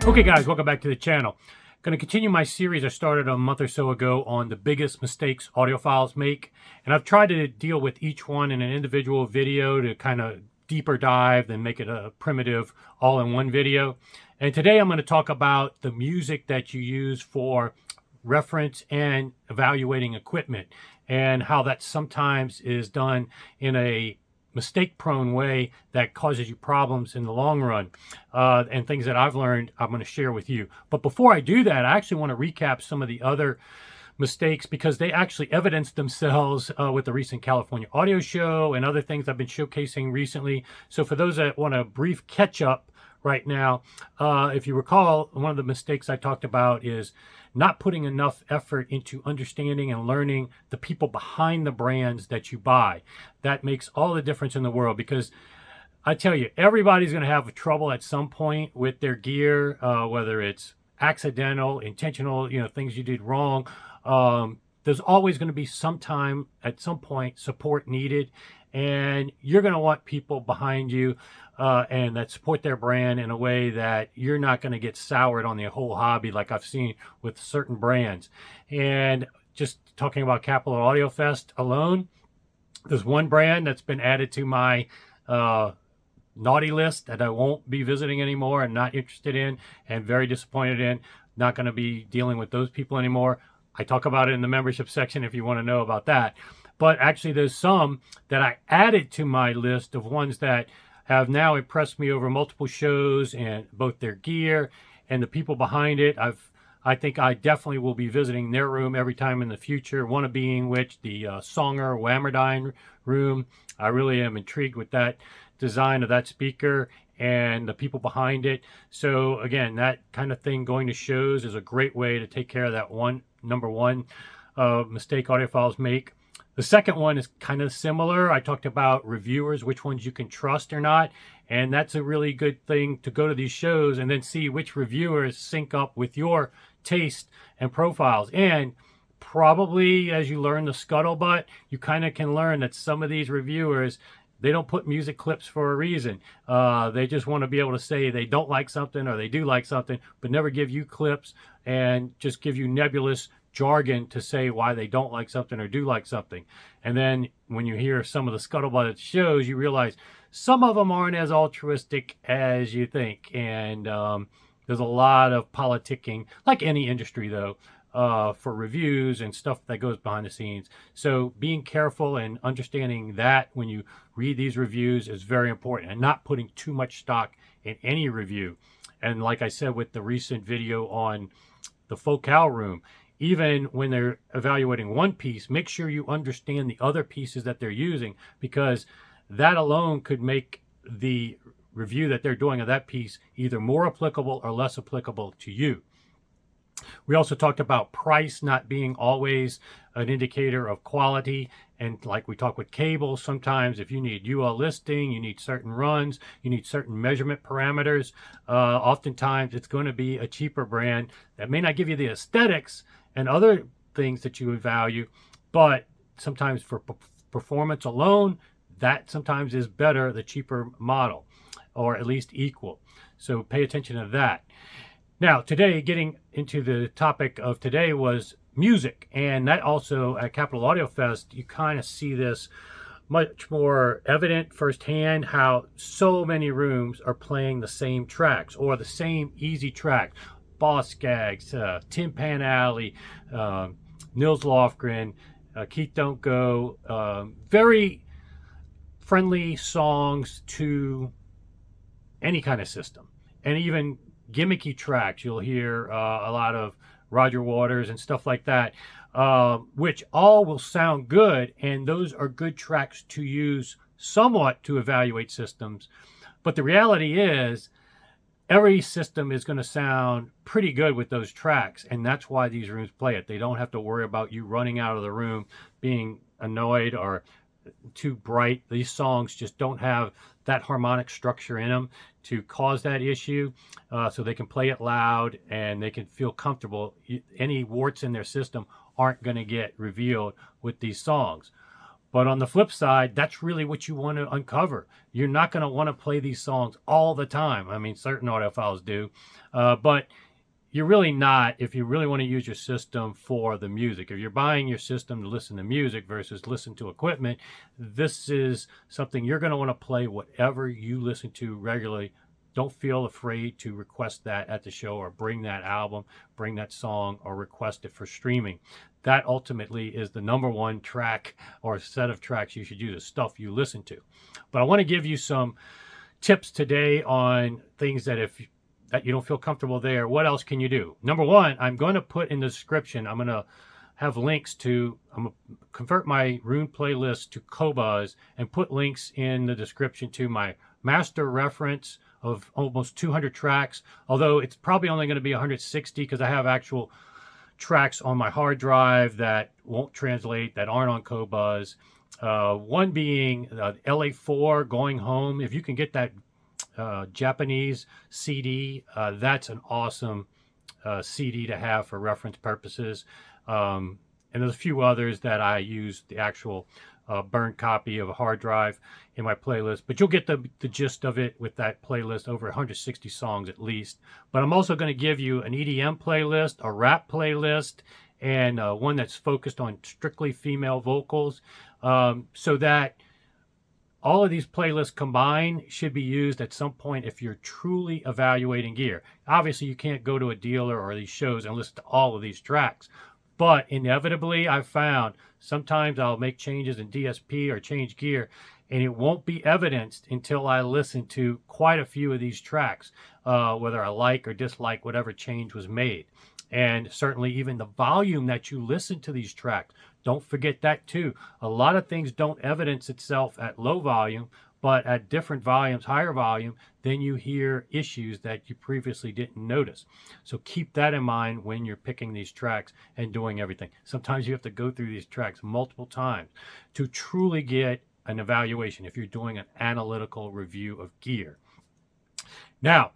Okay guys, welcome back to the channel. Going to continue my series I started a month or so ago on the biggest mistakes audiophiles make. And I've tried to deal with each one in an individual video to kind of deeper dive than make it a primitive all-in-one video. And today I'm going to talk about the music that you use for reference and evaluating equipment and how that sometimes is done in a mistake-prone way that causes you problems in the long run, and things that I've learned I'm going to share with you. But before I do that, I actually want to recap some of the other mistakes because they actually evidenced themselves with the recent California audio show and other things I've been showcasing recently. So for those that want a brief catch-up right now, if you recall, one of the mistakes I talked about is not putting enough effort into understanding and learning the people behind the brands that you buy. That makes all the difference in the world, because I tell you, everybody's going to have trouble at some point with their gear, whether it's accidental, intentional, things you did wrong. There's always going to be some time at some point support needed, and you're going to want people behind you and that support their brand in a way that you're not going to get soured on the whole hobby like I've seen with certain brands. And just talking about Capital Audio Fest alone, there's one brand that's been added to my naughty list that I won't be visiting anymore and not interested in and very disappointed in. Not going to be dealing with those people anymore. I talk about it in the membership section if you want to know about that. But actually there's some that I added to my list of ones that have now impressed me over multiple shows, and both their gear and the people behind it. I think I definitely will be visiting their room every time in the future. One of being which the Songer Whammerdine room. I really am intrigued with that design of that speaker and the people behind it. So again, that kind of thing going to shows is a great way to take care of that number one mistake audiophiles make. The second one is kind of similar. I talked about reviewers, which ones you can trust or not. And that's a really good thing to go to these shows and then see which reviewers sync up with your taste and profiles. And probably as you learn the scuttlebutt, you kind of can learn that some of these reviewers, they don't put music clips for a reason. They just want to be able to say they don't like something or they do like something, but never give you clips and just give you nebulous jargon to say why they don't like something or do like something. And then when you hear some of the scuttlebutt shows, you realize some of them aren't as altruistic as you think. And there's a lot of politicking, like any industry though, for reviews and stuff that goes behind the scenes. So being careful and understanding that when you read these reviews is very important, and not putting too much stock in any review. And like I said with the recent video on the Focal room, even when they're evaluating one piece, make sure you understand the other pieces that they're using, because that alone could make the review that they're doing of that piece either more applicable or less applicable to you. We also talked about price not being always an indicator of quality. And like we talk with cable, sometimes if you need UL listing, you need certain runs, you need certain measurement parameters. Oftentimes it's going to be a cheaper brand that may not give you the aesthetics and other things that you value, but sometimes for performance alone, that sometimes is better, the cheaper model, or at least equal. So pay attention to that. Now, today, getting into the topic of today was music, and that also at Capital Audio Fest, you kind of see this much more evident firsthand, how so many rooms are playing the same tracks or the same easy track. Boss Gags, Tin Pan Alley, Nils Lofgren, Keith Don't Go, very friendly songs to any kind of system. And even gimmicky tracks, you'll hear a lot of Roger Waters and stuff like that, which all will sound good, and those are good tracks to use somewhat to evaluate systems. But the reality is, every system is going to sound pretty good with those tracks, and that's why these rooms play it. They don't have to worry about you running out of the room being annoyed or too bright. These songs just don't have that harmonic structure in them to cause that issue, so they can play it loud and they can feel comfortable. Any warts in their system aren't going to get revealed with these songs. But on the flip side, that's really what you want to uncover. You're not going to want to play these songs all the time. I mean, certain audiophiles do, but you're really not if you really want to use your system for the music. If you're buying your system to listen to music versus listen to equipment, this is something you're going to want to play whatever you listen to regularly. Don't feel afraid to request that at the show, or bring that album, bring that song, or request it for streaming. That ultimately is the number one track or set of tracks you should use, the stuff you listen to. But I want to give you some tips today on things that if you don't feel comfortable there, what else can you do? Number one, I'm going to put in the description, I'm going to have links to, I'm going to convert my Roon playlist to Qobuz and put links in the description to my master reference of almost 200 tracks, although it's probably only going to be 160 because I have actual tracks on my hard drive that won't translate, that aren't on Qobuz. One being LA4, Going Home. If you can get that Japanese CD, that's an awesome CD to have for reference purposes. And there's a few others that I use the actual burned copy of a hard drive in my playlist, but you'll get the gist of it with that playlist, over 160 songs at least. But I'm also going to give you an EDM playlist, a rap playlist, and one that's focused on strictly female vocals, so that all of these playlists combined should be used at some point if you're truly evaluating gear. Obviously, you can't go to a dealer or these shows and listen to all of these tracks. But inevitably, I've found sometimes I'll make changes in DSP or change gear, and it won't be evidenced until I listen to quite a few of these tracks, whether I like or dislike whatever change was made. And certainly even the volume that you listen to these tracks. Don't forget that too. A lot of things don't evidence itself at low volume, but at different volumes, higher volume, then you hear issues that you previously didn't notice. So keep that in mind when you're picking these tracks and doing everything. Sometimes you have to go through these tracks multiple times to truly get an evaluation if you're doing an analytical review of gear. Now,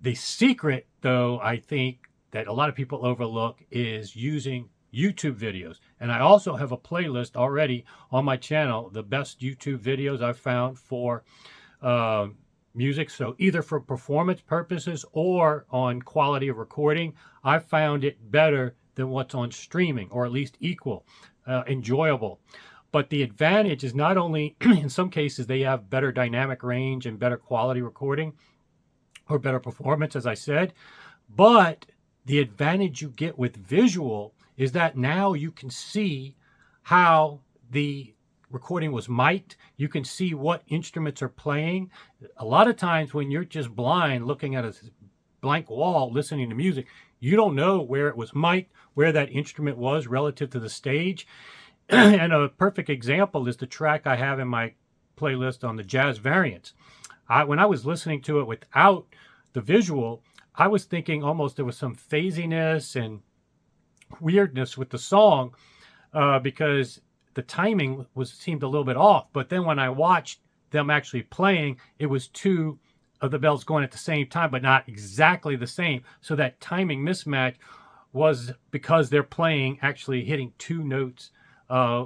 the secret, though, I think that a lot of people overlook is using YouTube videos. And I also have a playlist already on my channel, the best YouTube videos I've found for music. So either for performance purposes or on quality of recording, I found it better than what's on streaming, or at least equal, enjoyable. But the advantage is not only, in some cases, they have better dynamic range and better quality recording, or better performance, as I said, but the advantage you get with visual is that now you can see how the recording was mic'd. You can see what instruments are playing. A lot of times when you're just blind looking at a blank wall listening to music, you don't know where it was mic'd, where that instrument was relative to the stage. And a perfect example is the track I have in my playlist on the jazz variants. When I was listening to it without the visual, I was thinking almost there was some phasiness and weirdness with the song because the timing seemed a little bit off. But then when I watched them actually playing, it was two of the bells going at the same time, but not exactly the same. So that timing mismatch was because they're playing, actually hitting two notes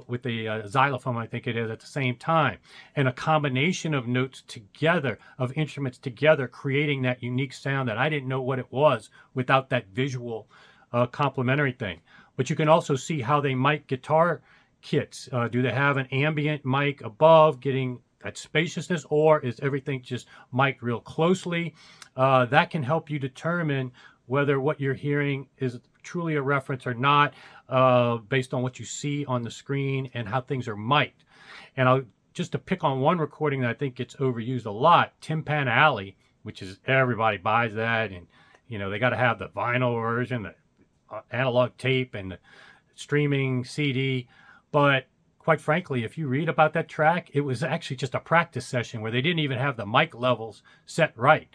with the xylophone, I think it is, at the same time. And a combination of notes together, of instruments together, creating that unique sound that I didn't know what it was without that visual complementary thing. But you can also see how they mic guitar kits. Do they have an ambient mic above, getting that spaciousness, or is everything just mic'd real closely? That can help you determine whether what you're hearing is truly a reference or not, based on what you see on the screen and how things are mic'd. And just to pick on one recording that I think gets overused a lot, Tin Pan Alley, which is, everybody buys that, and you know they got to have the vinyl version, the analog tape, and the streaming CD. But quite frankly, if you read about that track, it was actually just a practice session where they didn't even have the mic levels set right.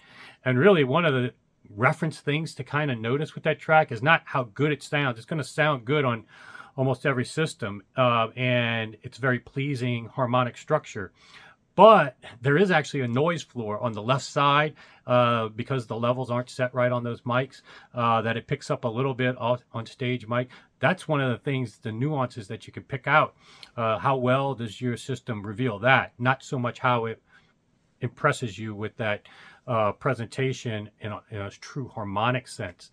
And really, one of the reference things to kind of notice with that track is not how good it sounds. It's going to sound good on almost every system, and it's very pleasing harmonic structure. But there is actually a noise floor on the left side because the levels aren't set right on those mics, that it picks up a little bit on stage mic. That's one of the things, the nuances that you can pick out. How well does your system reveal that? Not so much how it impresses you with that presentation in a true harmonic sense.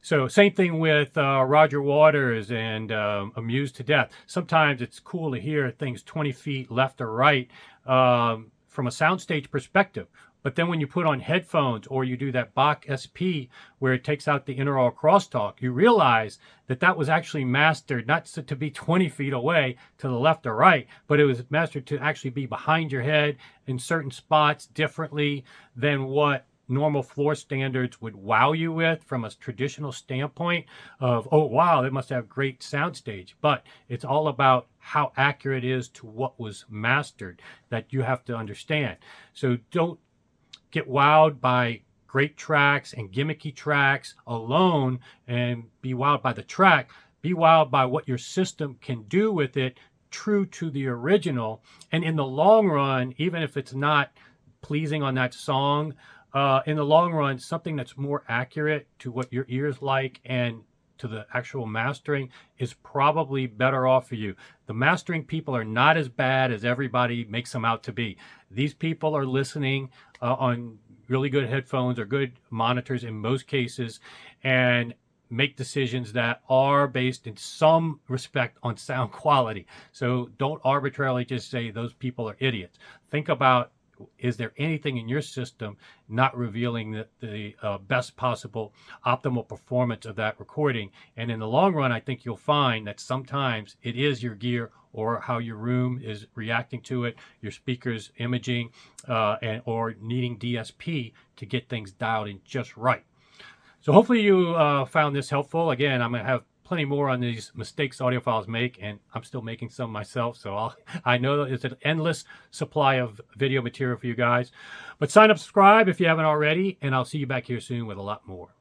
So same thing with Roger Waters and Amused to Death. Sometimes it's cool to hear things 20 feet left or right from a soundstage perspective. But then when you put on headphones or you do that Bach SP where it takes out the inaural crosstalk, you realize that that was actually mastered not to be 20 feet away to the left or right, but it was mastered to actually be behind your head in certain spots differently than what normal floor standards would wow you with from a traditional standpoint of, oh, wow, they must have great soundstage. But it's all about how accurate it is to what was mastered that you have to understand. So don't get wowed by great tracks and gimmicky tracks alone and be wowed by the track. Be wowed by what your system can do with it, true to the original. And in the long run, even if it's not pleasing on that song, in the long run, something that's more accurate to what your ears like and to the actual mastering is probably better off for you. The mastering people are not as bad as everybody makes them out to be. These people are listening on really good headphones or good monitors in most cases and make decisions that are based in some respect on sound quality. So don't arbitrarily just say those people are idiots. Think about, is there anything in your system not revealing the best possible optimal performance of that recording? And in the long run, I think you'll find that sometimes it is your gear or how your room is reacting to it, your speakers imaging, or needing DSP to get things dialed in just right. So hopefully you found this helpful. Again, I'm going to have plenty more on these mistakes audiophiles make, and I'm still making some myself, so I know it's an endless supply of video material for you guys. But sign up, subscribe if you haven't already, and I'll see you back here soon with a lot more.